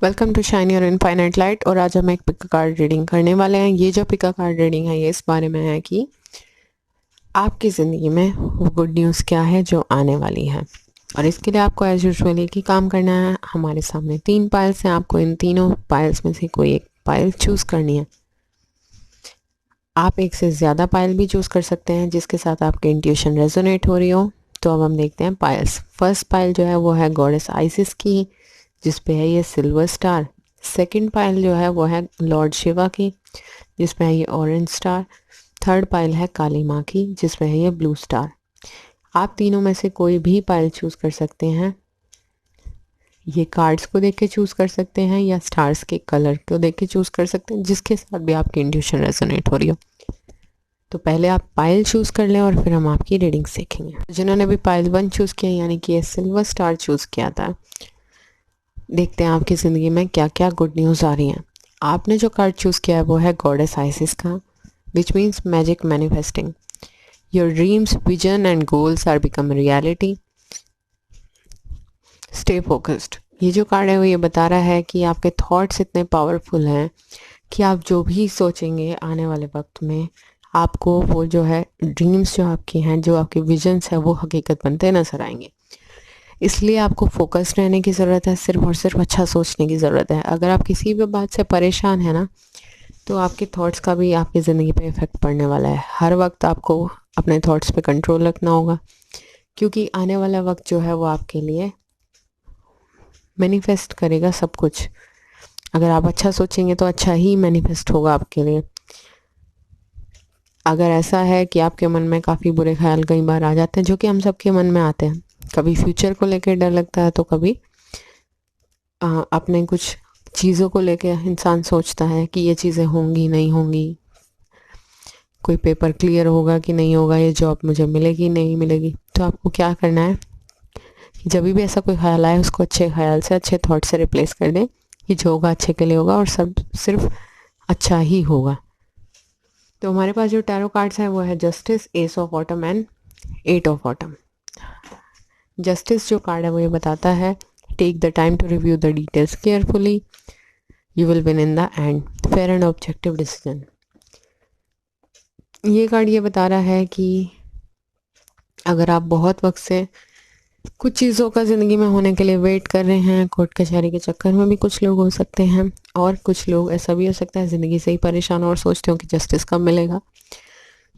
Welcome to shine your infinite light. और आज हम एक पिका कार्ड रीडिंग करने वाले हैं। ये जो पिका कार्ड रीडिंग है ये इस बारे में है कि आपकी ज़िंदगी में वो गुड न्यूज़ क्या है जो आने वाली है। और इसके लिए आपको एज यूजुअल एक ही काम करना है। हमारे सामने 3 पाइल्स हैं, आपको इन तीनों पाइल्स में से कोई एक पाइल चूज़ करनी है। आप एक से ज़्यादा पाइल भी चूज़ कर सकते हैं जिसके साथ आपकी इंट्यूशन रेजोनेट हो रही हो। तो अब हम देखते हैं पाइल्स। फर्स्ट पाइल जो है वो है गॉडेस आइसिस की, जिस पे है ये सिल्वर स्टार। सेकंड पाइल जो है वो है लॉर्ड शिवा की, जिस पे है ये ऑरेंज स्टार। थर्ड पाइल है काली माँ की, जिस पे है ये ब्लू स्टार। आप तीनों में से कोई भी पाइल चूज़ कर सकते हैं। ये कार्ड्स को देख के चूज़ कर सकते हैं या स्टार्स के कलर को देख के चूज़ कर सकते हैं, जिसके साथ भी आपकी इंट्यूशन रेजोनेट हो रही हो। तो पहले आप पाइल चूज़ कर लें और फिर हम आपकी रीडिंग सीखेंगे। जिन्होंने भी पाइल 1 चूज़ किया यानी कि ये सिल्वर स्टार चूज़ किया था, देखते हैं आपकी ज़िंदगी में क्या क्या गुड न्यूज़ आ रही हैं। आपने जो कार्ड चूज़ किया है वो है गॉडेस आइसिस का, which means magic manifesting. Your dreams, vision and goals are become reality. Stay focused. ये जो कार्ड है वो ये बता रहा है कि आपके थॉट्स इतने पावरफुल हैं कि आप जो भी सोचेंगे आने वाले वक्त में आपको वो जो है ड्रीम्स जो आपकी हैं, जो आपके विजन्स हैं, वो हकीकत बनते नजर आएंगे। इसलिए आपको फोकस्ड रहने की ज़रूरत है, सिर्फ और सिर्फ अच्छा सोचने की ज़रूरत है। अगर आप किसी भी बात से परेशान हैं ना, तो आपके थॉट्स का भी आपकी ज़िंदगी पे इफ़ेक्ट पड़ने वाला है। हर वक्त आपको अपने थॉट्स पे कंट्रोल रखना होगा, क्योंकि आने वाला वक्त जो है वो आपके लिए मैनिफेस्ट करेगा सब कुछ। अगर आप अच्छा सोचेंगे तो अच्छा ही मैनिफेस्ट होगा आपके लिए। अगर ऐसा है कि आपके मन में काफ़ी बुरे ख्याल कई बार आ जाते हैं, जो कि हम सबके मन में आते हैं, कभी फ्यूचर को लेकर डर लगता है तो कभी अपने कुछ चीज़ों को लेके इंसान सोचता है कि ये चीज़ें होंगी नहीं होंगी, कोई पेपर क्लियर होगा कि नहीं होगा, ये जॉब मुझे मिलेगी नहीं मिलेगी। तो आपको क्या करना है कि जब भी ऐसा कोई ख्याल आए उसको अच्छे ख्याल से, अच्छे थॉट से रिप्लेस कर दें कि जो होगा अच्छे के लिए होगा और सब सिर्फ अच्छा ही होगा। तो हमारे पास जो टैरो कार्ड्स हैं वो है justice, ace of autumn and 8 of autumn. Justice जो कार्ड है वो ये बताता है, take the time to review the details carefully, you will win in the end, fair and objective decision. ये कार्ड ये बता रहा है कि अगर आप बहुत वक्त से कुछ चीज़ों का ज़िंदगी में होने के लिए वेट कर रहे हैं, कोर्ट कचहरी के चक्कर में भी कुछ लोग हो सकते हैं, और कुछ लोग ऐसा भी हो सकता है ज़िंदगी से ही परेशान और सोचते हो कि जस्टिस कब मिलेगा,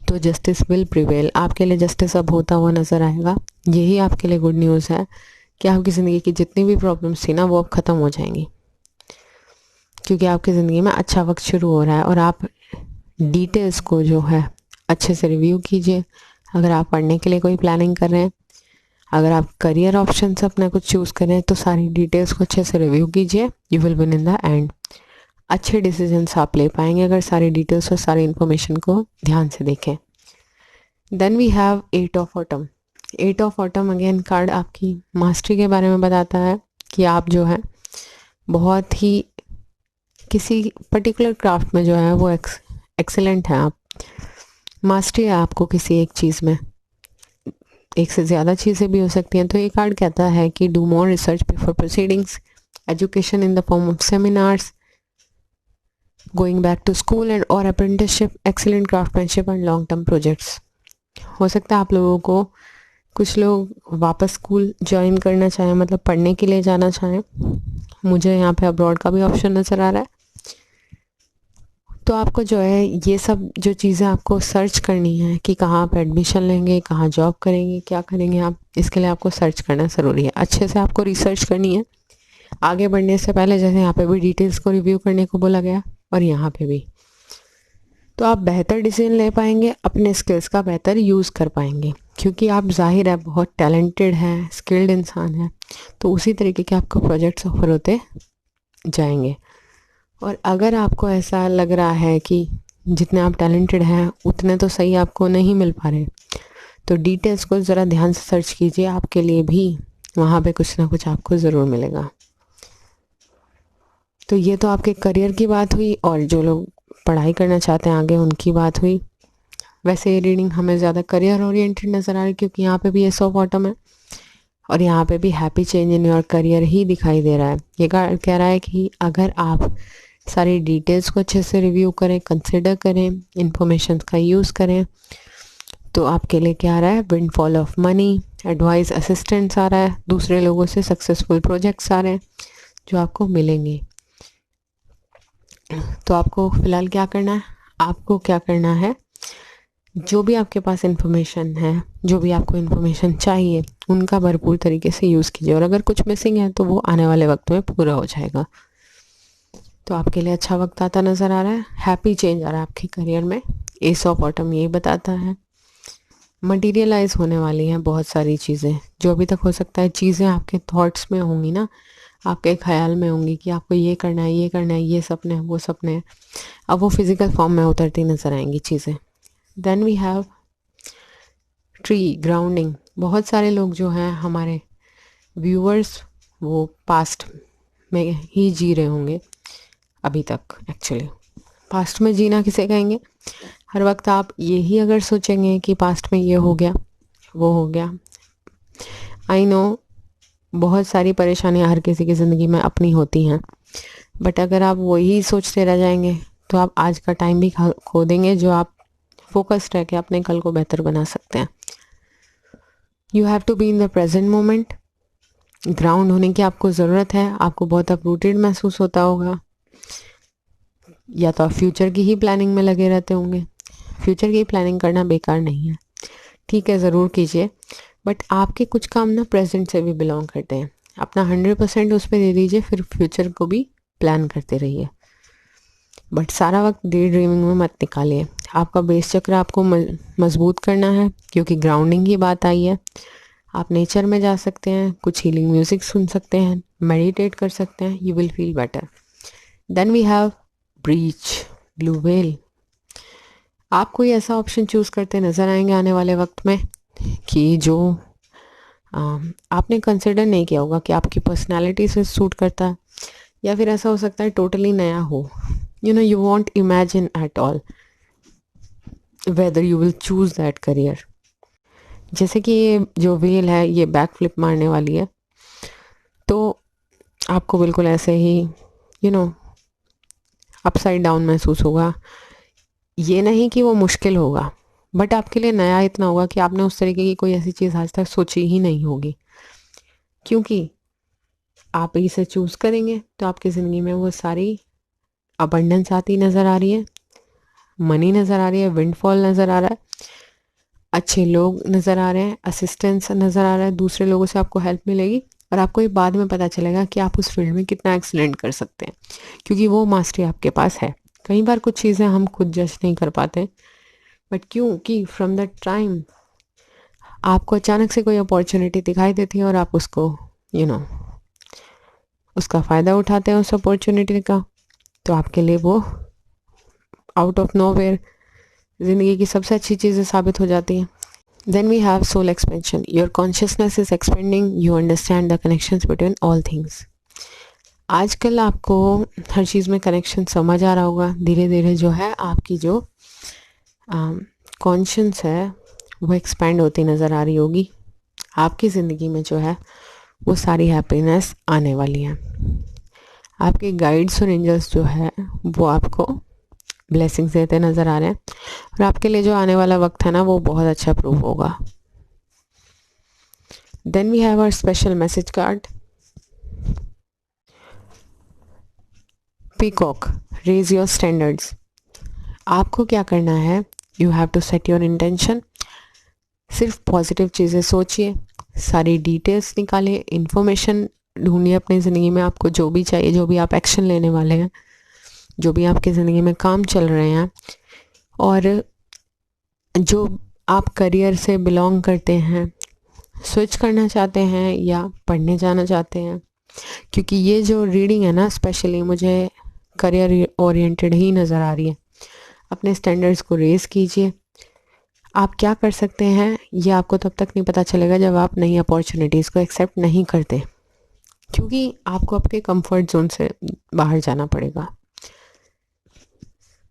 तो जस्टिस विल प्रिवेल। आपके लिए जस्टिस अब होता हुआ नज़र आएगा। यही आपके लिए गुड न्यूज़ है कि आपकी ज़िंदगी की जितनी भी प्रॉब्लम्स थी ना वो अब ख़त्म हो जाएंगी, क्योंकि आपकी ज़िंदगी में अच्छा वक्त शुरू हो रहा है। और आप डिटेल्स को जो है अच्छे से रिव्यू कीजिए। अगर आप पढ़ने के लिए कोई प्लानिंग कर रहे हैं, अगर आप करियर ऑप्शन से अपना कुछ चूज़ कर रहे हैं, तो सारी डिटेल्स को अच्छे से रिव्यू कीजिए। You will win in the and. अच्छे डिसीजंस आप ले पाएंगे अगर सारी डिटेल्स और सारी इन्फॉर्मेशन को ध्यान से देखें। Then we have 8 of autumn. 8 of autumn again card आपकी मास्टरी के बारे में बताता है कि आप जो है बहुत ही किसी पर्टिकुलर क्राफ्ट में जो है वो एक्सेलेंट है। आप मास्टरी है आपको किसी एक चीज़ में, एक से ज़्यादा चीज़ें भी हो सकती हैं। तो ये कार्ड कहता है कि do more research before proceedings, education in the form of seminars, going back to school and और apprenticeship, excellent craftsmanship and long term projects. हो सकता है आप लोगों को कुछ लोग वापस स्कूल ज्वाइन करना चाहें, मतलब पढ़ने के लिए जाना चाहें। मुझे यहाँ पे अब्रॉड का भी ऑप्शन नज़र आ रहा है। तो आपको जो है ये सब जो चीज़ें आपको सर्च करनी है कि कहाँ आप एडमिशन लेंगे, कहाँ जॉब करेंगे, क्या करेंगे आप, इसके लिए आपको सर्च करना ज़रूरी है। अच्छे से आपको रिसर्च करनी है आगे बढ़ने से पहले, जैसे यहाँ पे भी डिटेल्स को रिव्यू करने को बोला गया और यहाँ पे भी। तो आप बेहतर डिसीजन ले पाएंगे, अपने स्किल्स का बेहतर यूज़ कर पाएंगे, क्योंकि आप ज़ाहिर है बहुत टैलेंटेड हैं, स्किल्ड इंसान हैं। तो उसी तरीके के आपको प्रोजेक्ट्स ऑफर होते जाएंगे। और अगर आपको ऐसा लग रहा है कि जितने आप टैलेंटेड हैं उतने तो सही आपको नहीं मिल पा रहे, तो डिटेल्स को ज़रा ध्यान से सर्च कीजिए, आपके लिए भी वहाँ पे कुछ ना कुछ आपको ज़रूर मिलेगा। तो ये तो आपके करियर की बात हुई, और जो लोग पढ़ाई करना चाहते हैं आगे उनकी बात हुई। वैसे ये रीडिंग हमें ज़्यादा करियर ओरिएंटेड नज़र आ रही है, क्योंकि यहाँ पे भी एस ऑफ ऑटम है और यहाँ पे भी happy change in your career ही दिखाई दे रहा है। ये कह रहा है कि अगर आप सारी डिटेल्स को अच्छे से रिव्यू करें, कंसिडर करें, इंफॉर्मेशन का यूज़ करें, तो आपके लिए क्या आ रहा है, windfall of money, advice assistants आ रहा है, दूसरे लोगों से सक्सेसफुल प्रोजेक्ट्स आ रहे हैं जो आपको मिलेंगे। तो आपको फ़िलहाल क्या करना है, आपको क्या करना है, जो भी आपके पास इन्फॉर्मेशन है, जो भी आपको इन्फॉर्मेशन चाहिए, उनका भरपूर तरीके से यूज़ कीजिए। और अगर कुछ मिसिंग है तो वो आने वाले वक्त में पूरा हो जाएगा। तो आपके लिए अच्छा वक्त आता नज़र आ रहा है, हैप्पी चेंज आ रहा है आपके करियर में। एस ऑफ ऑटम यही बताता है। मटीरियलाइज होने वाली हैं बहुत सारी चीज़ें, जो अभी तक हो सकता है चीज़ें आपके थॉट्स में होंगी ना, आपके ख्याल में होंगी कि आपको ये करना है, ये करना है, ये सपने हैं, वो सपने हैं, अब वो फिज़िकल फॉर्म में उतरती नज़र आएंगी चीज़ें। Then we have tree, grounding. बहुत सारे लोग जो हैं हमारे व्यूअर्स, वो पास्ट में ही जी रहे होंगे अभी तक। एक्चुअली पास्ट में जीना किसे कहेंगे, हर वक्त आप यही अगर सोचेंगे कि पास्ट में ये हो गया, वो हो गया। आई नो बहुत सारी परेशानियां हर किसी की ज़िंदगी में अपनी होती हैं, बट अगर आप वही सोचते रह जाएंगे तो आप आज का टाइम भी खो देंगे, जो आप फोकस्ड रह के अपने कल को बेहतर बना सकते हैं। You have to be in the present moment. Ground होने की आपको ज़रूरत है। आपको बहुत अपरूटेड महसूस होता होगा, या तो आप फ्यूचर की ही प्लानिंग में लगे रहते होंगे। फ्यूचर की प्लानिंग करना बेकार नहीं है, ठीक है, ज़रूर कीजिए, बट आपके कुछ काम ना प्रेजेंट से भी बिलोंग करते हैं। अपना 100% उस पर दे दीजिए, फिर फ्यूचर को भी प्लान करते रहिए, बट सारा वक्त डे ड्रीमिंग में मत निकालिए। आपका बेस चक्र आपको मजबूत करना है, क्योंकि ग्राउंडिंग की बात आई है। आप नेचर में जा सकते हैं, कुछ हीलिंग म्यूजिक सुन सकते हैं, मेडिटेट कर सकते हैं, you will feel better. Then we have breach, blue whale. आप कोई ऐसा ऑप्शन चूज़ करते नज़र आएंगे आने वाले वक्त में कि जो आपने कंसिडर नहीं किया होगा कि आपकी पर्सनालिटी से सूट करता है, या फिर ऐसा हो सकता है टोटली नया हो। you won't imagine at all whether you will choose that career। जैसे कि ये जो व्हेल है ये बैक फ्लिप मारने वाली है, तो आपको बिल्कुल ऐसे ही अपसाइड डाउन महसूस होगा। ये नहीं कि वो मुश्किल होगा, बट आपके लिए नया इतना होगा कि आपने उस तरीके की कोई ऐसी चीज़ आज तक सोची ही नहीं होगी। क्योंकि आप इसे चूज़ करेंगे तो आपकी ज़िंदगी में वो सारी अबंडेंस आती नज़र आ रही है, मनी नज़र आ रही है, विंडफॉल नज़र आ रहा है, अच्छे लोग नज़र आ रहे हैं, असिस्टेंस नज़र आ रहा है, दूसरे लोगों से आपको हेल्प मिलेगी, और आपको ये बाद में पता चलेगा कि आप उस फील्ड में कितना एक्सलेंट कर सकते हैं, क्योंकि वो मास्टरी आपके पास है। कई बार कुछ चीज़ें हम खुद जज नहीं कर पाते, बट क्योंकि फ्रॉम द टाइम आपको अचानक से कोई अपॉर्चुनिटी दिखाई देती है और आप उसको उसका फ़ायदा उठाते हैं उस अपॉर्चुनिटी का, तो आपके लिए वो आउट ऑफ नोवेयर ज़िंदगी की सबसे अच्छी चीज़ें साबित हो जाती हैं। Then we have soul expansion. Your consciousness is expanding, you understand the connections between all things. आजकल आपको हर चीज़ में कनेक्शन समझ आ रहा होगा। धीरे धीरे जो है आपकी जो कॉन्शियस है वो एक्सपेंड होती नज़र आ रही होगी। आपकी ज़िंदगी में जो है वो सारी हैप्पीनेस आने वाली है। आपके गाइड्स और एंजल्स जो है वो आपको ब्लेसिंग्स देते नज़र आ रहे हैं, और आपके लिए जो आने वाला वक्त है ना वो बहुत अच्छा प्रूव होगा। Then we have our special message card, peacock, raise your standards. आपको क्या करना है, you have to set your intention. सिर्फ पॉजिटिव चीज़ें सोचिए, सारी डिटेल्स निकालिए, इन्फॉर्मेशन ढूंढिए अपनी ज़िंदगी में। आपको जो भी चाहिए, जो भी आप एक्शन लेने वाले हैं, जो भी आपकी ज़िंदगी में काम चल रहे हैं, और जो आप करियर से बिलोंग करते हैं, स्विच करना चाहते हैं या पढ़ने जाना चाहते हैं, क्योंकि ये जो रीडिंग है ना स्पेशली मुझे करियर ओरिएंटेड ही नज़र आ रही है। अपने स्टैंडर्ड्स को रेज कीजिए। आप क्या कर सकते हैं ये आपको तब तक नहीं पता चलेगा जब आप नई अपॉर्चुनिटीज़ को एक्सेप्ट नहीं करते, क्योंकि आपको आपके कंफर्ट जोन से बाहर जाना पड़ेगा।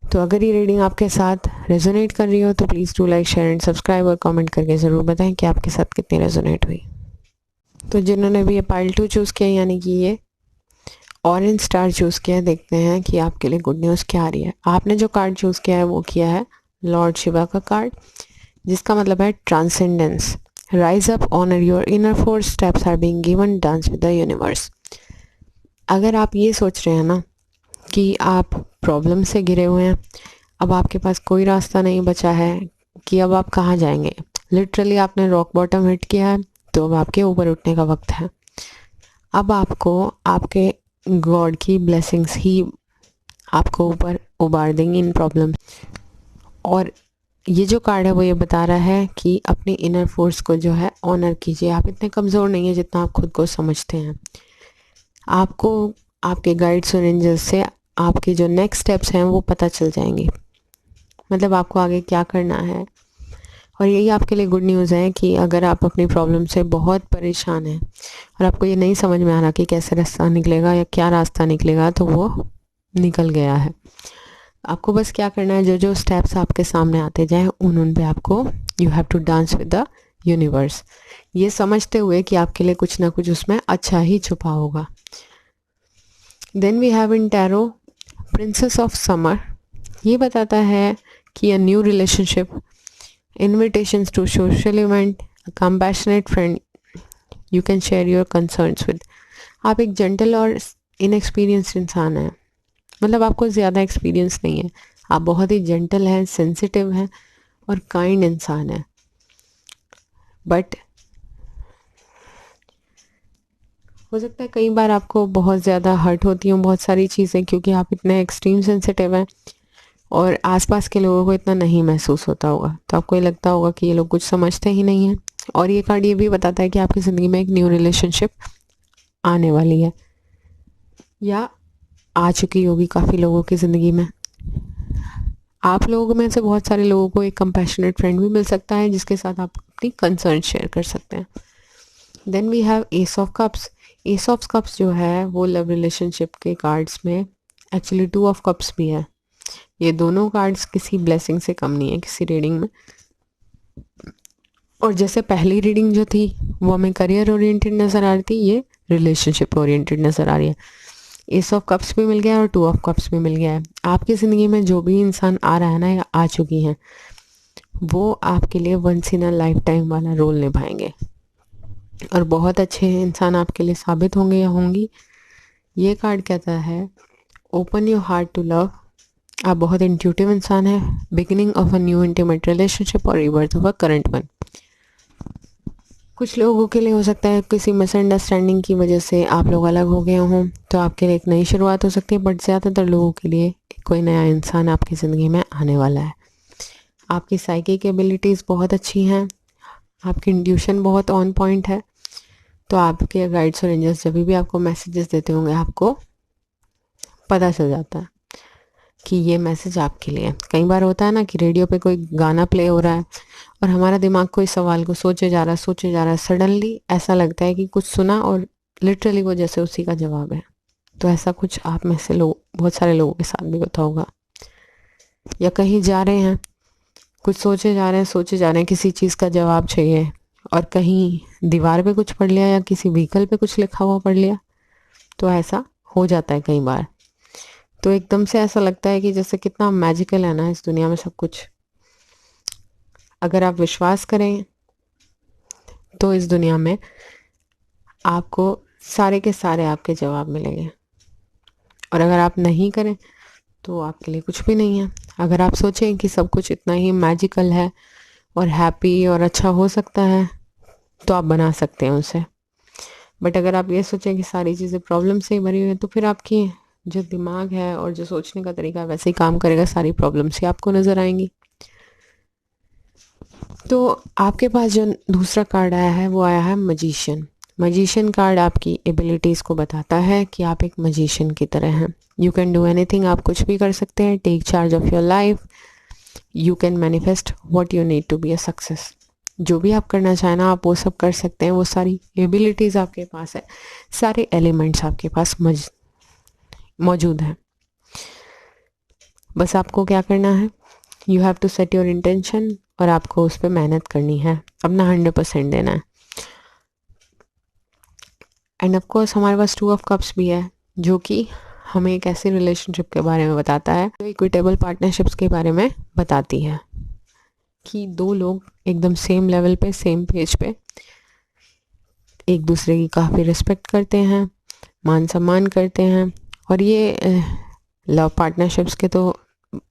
तो अगर ये रीडिंग आपके साथ रेजोनेट कर रही हो तो please do like, share and subscribe, और कमेंट करके ज़रूर बताएं कि आपके साथ कितनी रेजोनेट हुई। तो जिन्होंने भी ये पाइल 2 चूज़ किया यानी कि ये ऑरेंज स्टार चूज़ किया है, देखते हैं कि आपके लिए गुड न्यूज़ क्या आ रही है। आपने जो कार्ड चूज़ किया है वो किया है लॉर्ड शिवा का कार्ड, जिसका मतलब है transcendence. Rise up, honour your inner force, steps are being given, dance with the universe. अगर आप ये सोच रहे हैं ना कि आप प्रॉब्लम से घिरे हुए हैं, अब आपके पास कोई रास्ता नहीं बचा है कि अब आप कहाँ जाएंगे, लिटरली आपने रॉक बॉटम हिट किया है, तो अब आपके ऊपर उठने का वक्त है। अब आपको आपके गॉड की ब्लेसिंग्स ही आपको ऊपर उबार देंगी इन प्रॉब्लम। और ये जो कार्ड है वो ये बता रहा है कि अपनी इनर फोर्स को जो है ऑनर कीजिए। आप इतने कमज़ोर नहीं है जितना आप खुद को समझते हैं। आपको आपके गाइड्स और एंजल्स से आपके जो नेक्स्ट स्टेप्स हैं वो पता चल जाएंगे, मतलब आपको आगे क्या करना है। और यही आपके लिए गुड न्यूज़ है कि अगर आप अपनी प्रॉब्लम से बहुत परेशान हैं और आपको ये नहीं समझ में आ रहा कि कैसे रास्ता निकलेगा या क्या रास्ता निकलेगा, तो वो निकल गया है। आपको बस क्या करना है, जो जो स्टेप्स आपके सामने आते जाएं उन पे आपको you have to dance with the universe, ये समझते हुए कि आपके लिए कुछ ना कुछ उसमें अच्छा ही छुपा होगा। Then we have in tarot princess of summer. ये बताता है कि a new relationship, invitations to social event, a compassionate friend you can share your concerns with। आप एक जेंटल और इनएक्सपीरियंस्ड इंसान हैं, मतलब आपको ज़्यादा एक्सपीरियंस नहीं है, आप बहुत ही जेंटल हैं, सेंसिटिव हैं और काइंड इंसान हैं। बट हो सकता है कई बार आपको बहुत ज़्यादा हर्ट होती हों बहुत सारी चीज़ें, क्योंकि आप इतने एक्सट्रीम सेंसिटिव हैं और आसपास के लोगों को इतना नहीं महसूस होता होगा, तो आपको ये लगता होगा कि ये लोग कुछ समझते ही नहीं हैं। और ये कार्ड ये भी बताता है कि आपकी ज़िंदगी में एक न्यू रिलेशनशिप आने वाली है या आ चुकी होगी काफ़ी लोगों की ज़िंदगी में। आप लोगों में से बहुत सारे लोगों को एक कंपैशनेट फ्रेंड भी मिल सकता है जिसके साथ आप अपनी कंसर्न शेयर कर सकते हैं। Then we have ace of cups. Ace of cups जो है वो लव रिलेशनशिप के कार्ड्स में एक्चुअली 2 ऑफ कप्स भी है। ये दोनों कार्ड्स किसी ब्लेसिंग से कम नहीं है किसी रीडिंग में। और जैसे पहली रीडिंग जो थी वो हमें करियर ओरिएंटेड नज़र आ रही थी, ये रिलेशनशिप ओरिएंटेड नज़र आ रही है। एस ऑफ कप्स भी मिल गया और 2 ऑफ कप्स भी मिल गया है। आपकी ज़िंदगी में जो भी इंसान आ रहा है ना या आ चुकी हैं, वो आपके लिए once in a lifetime वाला रोल निभाएंगे और बहुत अच्छे इंसान आपके लिए साबित होंगे या होंगी। ये कार्ड कहता है open your heart to love. आप बहुत इंट्यूटिव इंसान है, beginning of a new intimate relationship और rebirth of a current one. कुछ लोगों के लिए हो सकता है किसी मिसअंडरस्टैंडिंग की वजह से आप लोग अलग हो गए हों, तो आपके लिए एक नई शुरुआत हो सकती है। बट ज़्यादातर लोगों के लिए कोई नया इंसान आपकी ज़िंदगी में आने वाला है। आपकी साइकिक एबिलिटीज़ बहुत अच्छी हैं, आपकी इंट्यूशन बहुत ऑन पॉइंट है, तो आपके गाइड्स और एंजल्स जब भी आपको मैसेजेस देते होंगे आपको पता चल जाता है कि ये मैसेज आपके लिए है। कई बार होता है ना कि रेडियो पे कोई गाना प्ले हो रहा है और हमारा दिमाग कोई सवाल को सोचे जा रहा है, सडनली ऐसा लगता है कि कुछ सुना और लिटरली वो जैसे उसी का जवाब है। तो ऐसा कुछ आप में से लोग बहुत सारे लोगों के साथ भी होता होगा। या कहीं जा रहे हैं, कुछ सोचे जा रहे हैं किसी चीज़ का जवाब चाहिए और कहीं दीवार पे कुछ पढ़ लिया या किसी व्हीकल पे कुछ लिखा हुआ पढ़ लिया, तो ऐसा हो जाता है कई बार। तो एकदम से ऐसा लगता है कि जैसे कितना मैजिकल है ना इस दुनिया में सब कुछ। अगर आप विश्वास करें तो इस दुनिया में आपको सारे के सारे आपके जवाब मिलेंगे, और अगर आप नहीं करें तो आपके लिए कुछ भी नहीं है। अगर आप सोचें कि सब कुछ इतना ही मैजिकल है और हैप्पी और अच्छा हो सकता है, तो आप बना सकते हैं उसे। बट अगर आप ये सोचें कि सारी चीज़ें प्रॉब्लम से ही भरी हुई है, तो फिर आपकी जो दिमाग है और जो सोचने का तरीका है वैसे ही काम करेगा, सारी प्रॉब्लम्स ही आपको नज़र आएंगी। तो आपके पास जो दूसरा कार्ड आया है वो आया है मजीशियन। मजीशियन कार्ड आपकी एबिलिटीज़ को बताता है कि आप एक मजीशियन की तरह हैं। यू कैन डू एनीथिंग, आप कुछ भी कर सकते हैं। Take charge of your life, you can manifest what you need to be a success. जो भी आप करना चाहें ना आप वो सब कर सकते हैं। वो सारी एबिलिटीज़ आपके पास है, सारे एलिमेंट्स आपके पास मौजूद हैं। बस आपको क्या करना है, you have to set your intention और आपको उस पर मेहनत करनी है, अपना 100% देना है। एंड ऑफ कोर्स हमारे पास 2 ऑफ कप्स भी है, जो कि हमें एक ऐसी रिलेशनशिप के बारे में बताता है, जो इक्विटेबल पार्टनरशिप्स के बारे में बताती है कि 2 लोग एकदम सेम लेवल पे, सेम पेज पे एक दूसरे की काफ़ी रिस्पेक्ट करते हैं, मान सम्मान करते हैं। और ये लव पार्टनरशिप्स के तो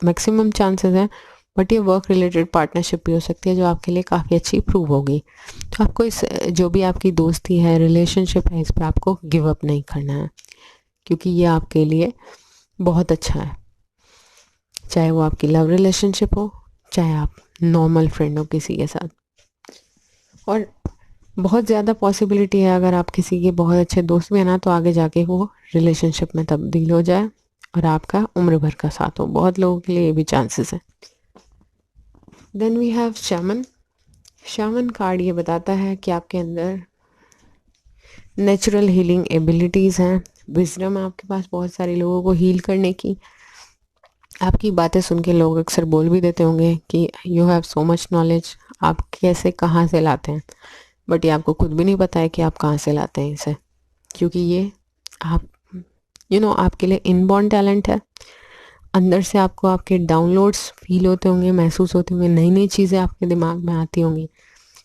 मैक्सिमम चांसेस हैं, बट ये वर्क रिलेटेड पार्टनरशिप भी हो सकती है, जो आपके लिए काफ़ी अच्छी प्रूव होगी। तो आपको इस जो भी आपकी दोस्ती है, रिलेशनशिप है, इस पर आपको गिव अप नहीं करना है, क्योंकि ये आपके लिए बहुत अच्छा है। चाहे वो आपकी लव रिलेशनशिप हो, चाहे आप नॉर्मल फ्रेंड हो किसी के साथ। और बहुत ज़्यादा पॉसिबिलिटी है, अगर आप किसी के बहुत अच्छे दोस्त भी हैं ना, तो आगे जाके वो रिलेशनशिप में तब्दील हो जाए और आपका उम्र भर का साथ हो। बहुत लोगों के लिए ये भी चांसेस है। Then we have shaman. Shaman card ये बताता है कि आपके अंदर नेचुरल हीलिंग एबिलिटीज़ हैं, विजडम है आपके पास बहुत सारे लोगों को हील करने की। आपकी बातें सुन के लोग अक्सर बोल भी देते होंगे कि you have so much knowledge, आप कैसे कहाँ से लाते हैं, बट ये आपको खुद भी नहीं पता है कि आप कहाँ से लाते हैं इसे, क्योंकि ये आप आपके लिए इनबॉर्न टैलेंट है। अंदर से आपको आपके डाउनलोड्स फील होते होंगे, महसूस होते होंगे, नई नई चीज़ें आपके दिमाग में आती होंगी,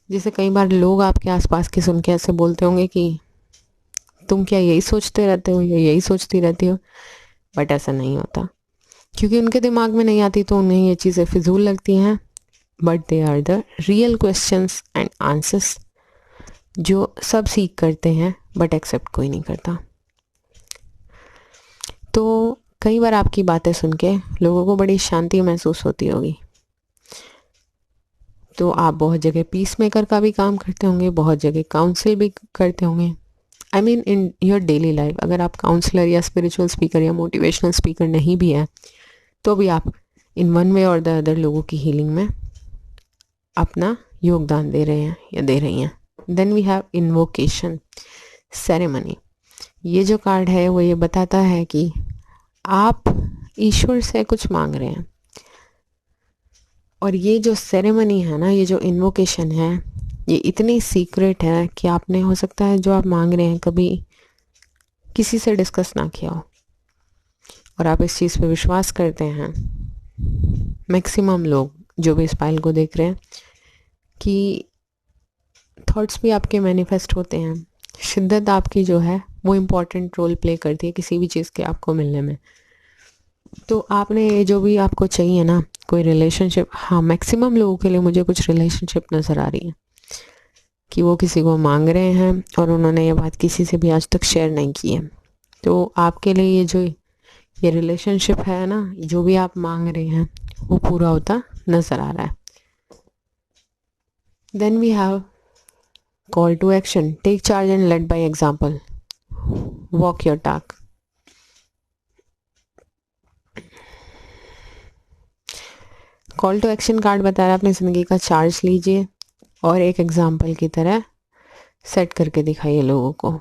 जैसे कई बार लोग आपके आसपास के सुन के ऐसे बोलते होंगे कि तुम क्या यही सोचते रहते हो या यही सोचती रहती हो, बट ऐसा नहीं होता, क्योंकि उनके दिमाग में नहीं आती तो उन्हें ये चीज़ें फिजूल लगती हैं, but they are the real questions and answers जो सब सीख करते हैं, बट एक्सेप्ट कोई नहीं करता। तो कई बार आपकी बातें सुन के लोगों को बड़ी शांति महसूस होती होगी। तो आप बहुत जगह पीस मेकर का भी काम करते होंगे, बहुत जगह काउंसिल भी करते होंगे। I mean in your daily life, अगर आप काउंसलर या स्पिरिचुअल स्पीकर या मोटिवेशनल स्पीकर नहीं भी हैं, तो भी आप इन वन वे और द अदर लोगों की हीलिंग में अपना योगदान दे रहे हैं या दे रही हैं। Then we have invocation ceremony. ये जो कार्ड है वो ये बताता है कि आप ईश्वर से कुछ मांग रहे हैं, और ये जो सेरेमनी है ना, ये जो इन्वोकेशन है, ये इतनी सीक्रेट है कि आपने हो सकता है जो आप मांग रहे हैं कभी किसी से डिस्कस ना किया हो, और आप इस चीज़ पे विश्वास करते हैं। मैक्सिमम लोग जो भी इस फाइल को देख रहे हैं कि थॉट्स भी आपके मैनिफेस्ट होते हैं, शिद्दत आपकी जो है वो इम्पोर्टेंट रोल प्ले करती है किसी भी चीज़ के आपको मिलने में। तो आपने ये जो भी आपको चाहिए ना, कोई रिलेशनशिप, हाँ मैक्सिमम लोगों के लिए मुझे कुछ रिलेशनशिप नज़र आ रही है कि वो किसी को मांग रहे हैं और उन्होंने ये बात किसी से भी आज तक शेयर नहीं की है। तो आपके लिए ये जो ये रिलेशनशिप है ना, जो भी आप मांग रहे हैं वो पूरा होता नज़र आ रहा है। Then we have call to action, take charge and lead by example, walk your talk. Call to action card बता रहा है अपनी ज़िंदगी का चार्ज लीजिए और एक एग्जाम्पल की तरह सेट करके दिखाइए लोगों को।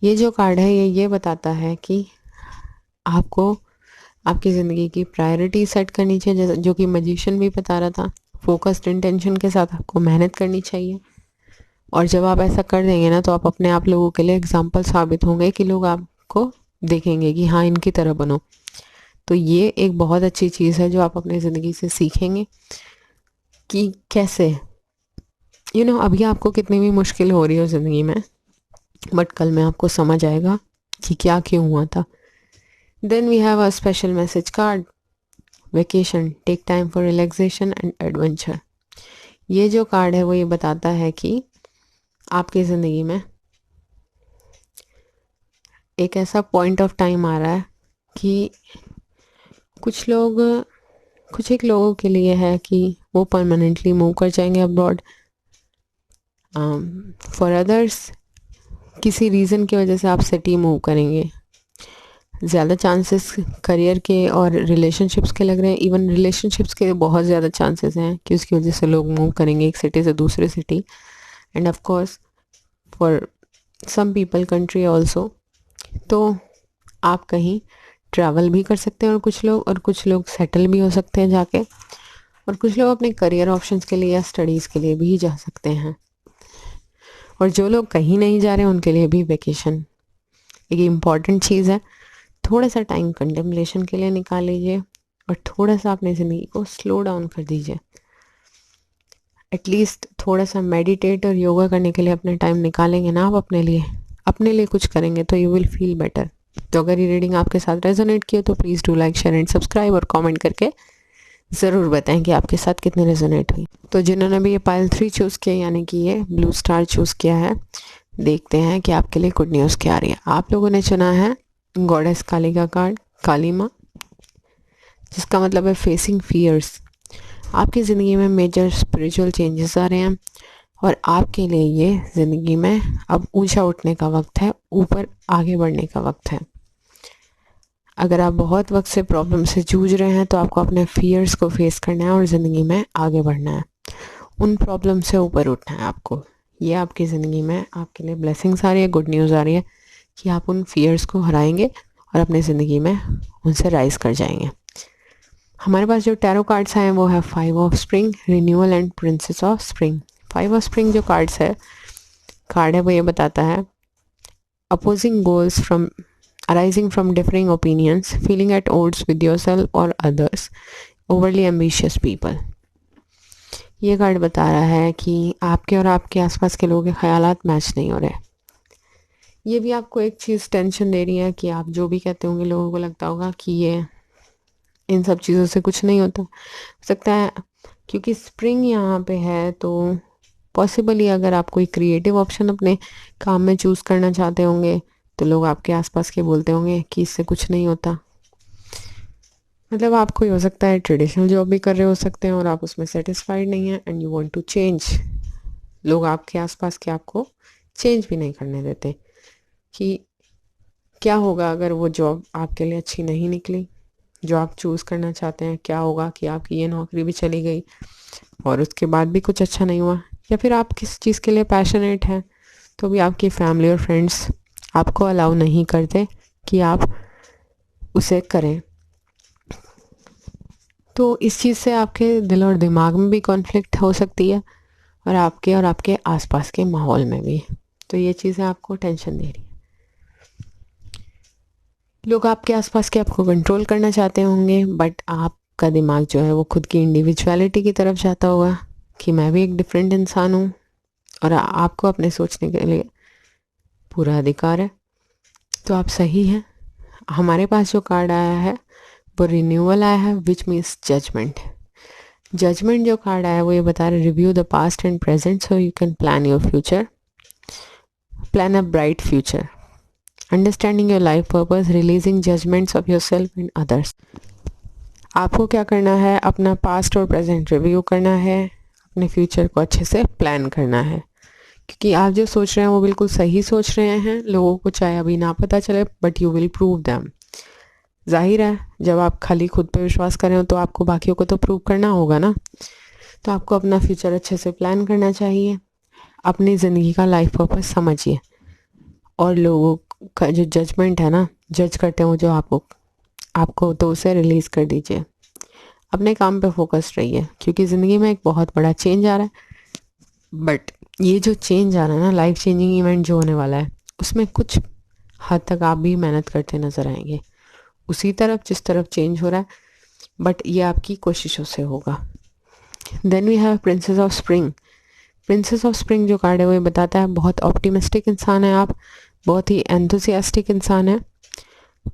ये जो कार्ड है ये बताता है कि आपको आपकी ज़िंदगी की प्रायोरिटी सेट करनी चाहिए, जैसे जो कि मैजिशियन भी बता रहा था। फोकस्ड इंटेंशन के साथ आपको मेहनत करनी चाहिए, और जब आप ऐसा कर देंगे ना, तो आप अपने आप लोगों के लिए एग्जाम्पल साबित होंगे कि लोग आपको देखेंगे कि हाँ इनकी तरह बनो। तो ये एक बहुत अच्छी चीज़ है जो आप अपनी ज़िंदगी से सीखेंगे कि कैसे अभी आपको कितनी भी मुश्किल हो रही हो ज़िंदगी में, बट कल में आपको समझ आएगा कि क्या क्यों हुआ था। Then we have a special message card, vacation, take time for relaxation and adventure. ये जो कार्ड है वो ये बताता है कि आपकी ज़िंदगी में एक ऐसा पॉइंट ऑफ टाइम आ रहा है कि कुछ एक लोगों के लिए है कि वो परमानेंटली मूव कर जाएंगे अब्रॉड। फॉर अदर्स किसी रीज़न की वजह से आप सिटी मूव करेंगे। ज़्यादा चांसेस करियर के और रिलेशनशिप्स के लग रहे हैं, इवन रिलेशनशिप्स के बहुत ज़्यादा चांसेस हैं कि उसकी वजह से लोग मूव करेंगे एक सिटी से दूसरे city, and of course for some people country also. तो आप कहीं ट्रैवल भी कर सकते हैं, और कुछ लोग सेटल भी हो सकते हैं जाके, और कुछ लोग अपने करियर ऑप्शंस के लिए या स्टडीज़ के लिए भी जा सकते हैं। और जो लोग कहीं नहीं जा रहे उनके लिए भी वेकेशन एक इम्पॉर्टेंट चीज़ है। थोड़ा सा टाइम कंटेम्पलेशन के लिए निकाल लीजिए और थोड़ा सा अपनी ज़िंदगी को स्लो डाउन कर दीजिए। एटलीस्ट थोड़ा सा मेडिटेट और योगा करने के लिए अपना टाइम निकालेंगे ना आप अपने लिए कुछ करेंगे तो यू विल फील बेटर। तो अगर ये रीडिंग आपके साथ रेजोनेट किया तो please do like share and subscribe और कमेंट करके ज़रूर बताएं कि आपके साथ कितनी रेजोनेट हुई। तो जिन्होंने भी ये पाइल 3 चूज़ किया यानी कि ये ब्लू स्टार चूज़ किया है, देखते हैं कि आपके लिए गुड न्यूज़ क्या आ रही है। आप लोगों ने चुना है गॉडेस काली का कार्ड, काली माँ, जिसका मतलब है फेसिंग फियर्स। आपकी ज़िंदगी में मेजर स्पिरिचुअल चेंजेस आ रहे हैं और आपके लिए ये ज़िंदगी में अब ऊंचा उठने का वक्त है, ऊपर आगे बढ़ने का वक्त है। अगर आप बहुत वक्त से प्रॉब्लम से जूझ रहे हैं तो आपको अपने फियर्स को फेस करना है और ज़िंदगी में आगे बढ़ना है। उन प्रॉब्लम से ऊपर उठना है आपको। ये आपकी ज़िंदगी में आपके लिए ब्लेसिंग्स आ रही है, गुड न्यूज़ आ रही है कि आप उन फियर्स को हराएंगे और अपनी ज़िंदगी में उनसे राइज कर जाएंगे। हमारे पास जो टैरो कार्ड्स हैं वो है 5 of spring, renewal and princess of spring. 5 of spring जो कार्ड है वो ये बताता है opposing goals from arising from differing opinions, feeling at odds with yourself or others, overly ambitious people। ये कार्ड बता रहा है कि आपके और आपके आसपास के लोगों के ख्यालात मैच नहीं हो रहे। ये भी आपको एक चीज़ टेंशन दे रही है कि आप जो भी कहते होंगे लोगों को लगता होगा कि ये इन सब चीज़ों से कुछ नहीं होता। हो सकता है क्योंकि स्प्रिंग यहाँ पे है तो पॉसिबली अगर आप कोई क्रिएटिव ऑप्शन अपने काम में चूज़ करना चाहते होंगे तो लोग आपके आसपास के बोलते होंगे कि इससे कुछ नहीं होता। मतलब आपको ही हो सकता है ट्रेडिशनल जॉब भी कर रहे हो सकते हैं और आप उसमें सेटिस्फाइड नहीं है and you want to change. लोग आपके आसपास के आपको चेंज भी नहीं करने देते कि क्या होगा अगर वो जॉब आपके लिए अच्छी नहीं निकली जो आप चूज़ करना चाहते हैं। क्या होगा कि आपकी ये नौकरी भी चली गई और उसके बाद भी कुछ अच्छा नहीं हुआ, या फिर आप किस चीज़ के लिए पैशनेट हैं तो भी आपकी फैमिली और फ्रेंड्स आपको अलाउ नहीं करते कि आप उसे करें। तो इस चीज़ से आपके दिल और दिमाग में भी कॉन्फ्लिक्ट हो सकती है और आपके आसपास के माहौल में भी। तो ये चीज़ें आपको टेंशन दे रही है। लोग आपके आसपास के आपको कंट्रोल करना चाहते होंगे बट आपका दिमाग जो है वो खुद की इंडिविजुअलिटी की तरफ जाता होगा कि मैं भी एक डिफरेंट इंसान हूँ और आपको अपने सोचने के लिए पूरा अधिकार है। तो आप सही हैं। हमारे पास जो कार्ड आया है वो रिन्यूअल आया है विच मीन्स जजमेंट। जजमेंट जो कार्ड आया है वो ये बता रहा है review the past and present so you can plan your future, plan a bright future, understanding your life purpose, releasing judgements of your self and others. आपको क्या करना है, अपना पास्ट और प्रेजेंट रिव्यू करना है, अपने फ्यूचर को अच्छे से प्लान करना है क्योंकि आप जो सोच रहे हैं वो बिल्कुल सही सोच रहे हैं। लोगों को चाहे अभी ना पता चले but you will prove them. जाहिर है जब आप खाली खुद पे विश्वास करें हो तो आपको बाकियों को तो प्रूव करना होगा ना। तो आपको अपना फ्यूचर अच्छे से प्लान करना चाहिए, अपनी ज़िंदगी का लाइफ पर्पस समझिए और लोगों का जो जजमेंट है ना, जज करते हैं वो जो आपको तो उसे रिलीज़ कर दीजिए। अपने काम पे फोकस रहिए क्योंकि ज़िंदगी में एक बहुत बड़ा चेंज आ रहा है बट ये जो चेंज आ रहा है ना, लाइफ चेंजिंग इवेंट जो होने वाला है उसमें कुछ हद तक आप भी मेहनत करते नज़र आएंगे उसी तरफ जिस तरफ चेंज हो रहा है, बट ये आपकी कोशिशों से होगा। Then we have princess of spring. Princess of spring जो कार्ड है वो ये बताता है बहुत ऑप्टिमिस्टिक इंसान है आप, बहुत ही एंथुसियास्टिक इंसान है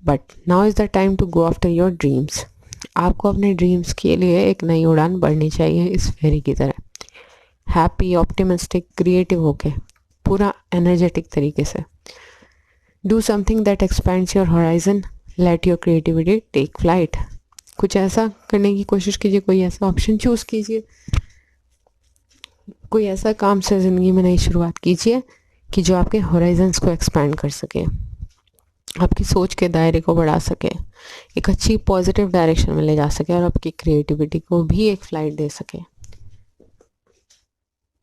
but now is the time to go after your dreams. आपको अपने ड्रीम्स के लिए एक नई उड़ान बढ़नी चाहिए इस फेरी की तरह, हैप्पी ऑप्टिमिस्टिक क्रिएटिव होके, पूरा एनर्जेटिक तरीके से। Do something that expands your horizon, let your creativity take flight. कुछ ऐसा करने की कोशिश कीजिए, कोई ऐसा ऑप्शन चूज़ कीजिए, कोई ऐसा काम से ज़िंदगी में नई शुरुआत कीजिए कि जो आपके हॉराइजन्स को एक्सपैंड कर सके, आपकी सोच के दायरे को बढ़ा सके, एक अच्छी पॉजिटिव डायरेक्शन में ले जा सके और आपकी क्रिएटिविटी को भी एक फ्लाइट दे सके।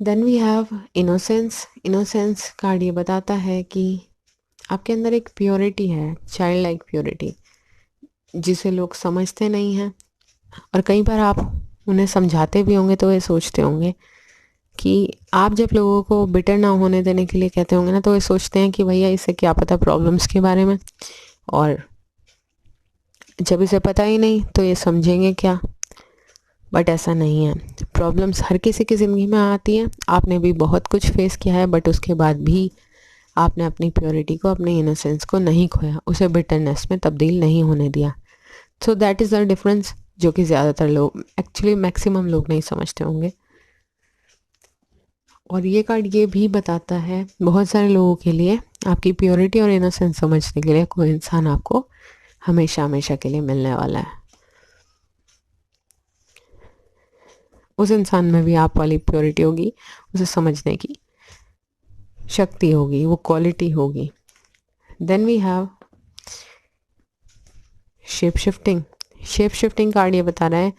Then we have innocence. Innocence card ये बताता है कि आपके अंदर एक प्योरिटी है, चाइल्ड लाइक प्योरिटी, जिसे लोग समझते नहीं हैं और कई बार आप उन्हें समझाते भी होंगे तो वे सोचते होंगे कि आप जब लोगों को बिटर ना होने देने के लिए कहते होंगे ना, तो ये सोचते हैं कि भैया इसे क्या पता प्रॉब्लम्स के बारे में, और जब इसे पता ही नहीं तो ये समझेंगे क्या। बट ऐसा नहीं है, प्रॉब्लम्स हर किसी की ज़िंदगी में आती हैं। आपने भी बहुत कुछ फेस किया है, बट उसके बाद भी आपने अपनी प्योरिटी को, अपने इनोसेंस को नहीं खोया, उसे बिटरनेस में तब्दील नहीं होने दिया। So that is the difference, जो कि ज़्यादातर लोग, एक्चुअली मैक्सिमम लोग नहीं समझते होंगे। और ये कार्ड ये भी बताता है बहुत सारे लोगों के लिए, आपकी प्योरिटी और इनोसेंस समझने के लिए कोई इंसान आपको हमेशा हमेशा के लिए मिलने वाला है। उस इंसान में भी आप वाली प्योरिटी होगी, उसे समझने की शक्ति होगी, वो क्वालिटी होगी। Then we have shape shifting. Shape shifting card ये बता रहा है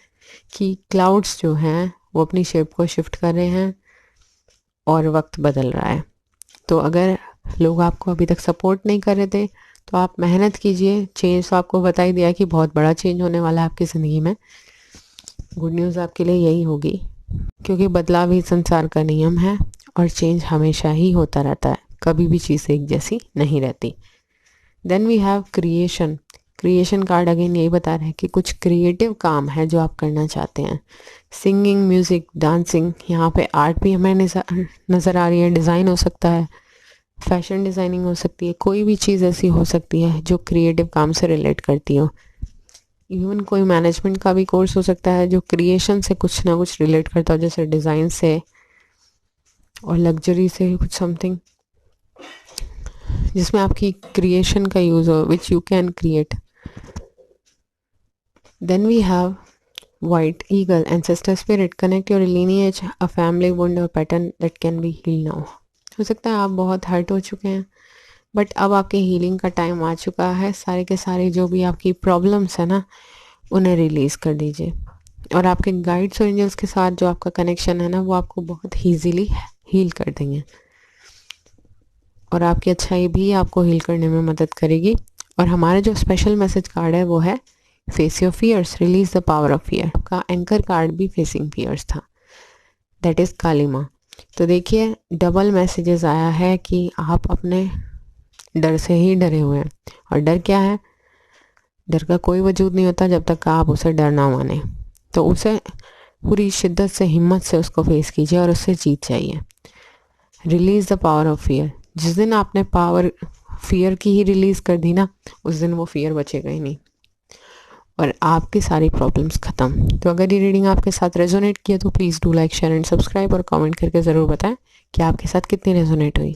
कि क्लाउड्स जो हैं वो अपनी शेप को शिफ्ट कर रहे हैं और वक्त बदल रहा है। तो अगर लोग आपको अभी तक सपोर्ट नहीं कर रहे थे तो आप मेहनत कीजिए। चेंज तो आपको बता ही दिया कि बहुत बड़ा चेंज होने वाला है आपकी ज़िंदगी में। गुड न्यूज़ आपके लिए यही होगी, क्योंकि बदलाव ही संसार का नियम है और चेंज हमेशा ही होता रहता है, कभी भी चीज़ एक जैसी नहीं रहती। Then we have creation. Creation card again यही बता रहा है कि कुछ क्रिएटिव काम है जो आप करना चाहते हैं। सिंगिंग, म्यूज़िक, डांसिंग, यहाँ पे आर्ट भी हमें नज़र आ रही है। डिज़ाइन हो सकता है, फैशन डिज़ाइनिंग हो सकती है, कोई भी चीज़ ऐसी हो सकती है जो क्रिएटिव काम से रिलेट करती हो। इवन कोई मैनेजमेंट का भी कोर्स हो सकता है जो क्रिएशन से कुछ ना कुछ रिलेट करता हो, जैसे डिज़ाइन से और लग्जरी से कुछ समथिंग जिसमें आपकी क्रिएशन का यूज़ हो, which you can create. Then we have white eagle, ancestor spirit, connect your lineage, a family wound और pattern that can be heal now. हो सकता है आप बहुत हर्ट हो चुके हैं, बट अब आपके हीलिंग का टाइम आ चुका है। सारे के सारे जो भी आपकी प्रॉब्लम्स है ना, उन्हें रिलीज़ कर दीजिए। और आपके गाइड्स और एंजल्स के साथ जो आपका कनेक्शन है ना, वो आपको बहुत ईजीली हील कर देंगे और आपकी अच्छाई भी आपको हील करने में मदद करेगी। और हमारा जो स्पेशल मैसेज कार्ड है वो है face your fears, release the power of fear. का एंकर कार्ड भी फेसिंग फियर्स था, दैट इज़ काली माँ। तो देखिए डबल मैसेजेस आया है कि आप अपने डर से ही डरे हुए हैं। और डर क्या है? डर का कोई वजूद नहीं होता जब तक आप उसे डर ना माने। तो उसे पूरी शिद्दत से, हिम्मत से उसको फेस कीजिए और उससे जीत जाइए। Release the power of fear. जिस दिन आपने पावर फियर की ही रिलीज़ कर दी ना, उस दिन वो फियर बचेगा ही नहीं और आपकी सारी प्रॉब्लम्स ख़त्म। तो अगर ये रीडिंग आपके साथ रेजोनेट किया तो please do like, share and subscribe और कमेंट करके ज़रूर बताएं कि आपके साथ कितनी रेजोनेट हुई।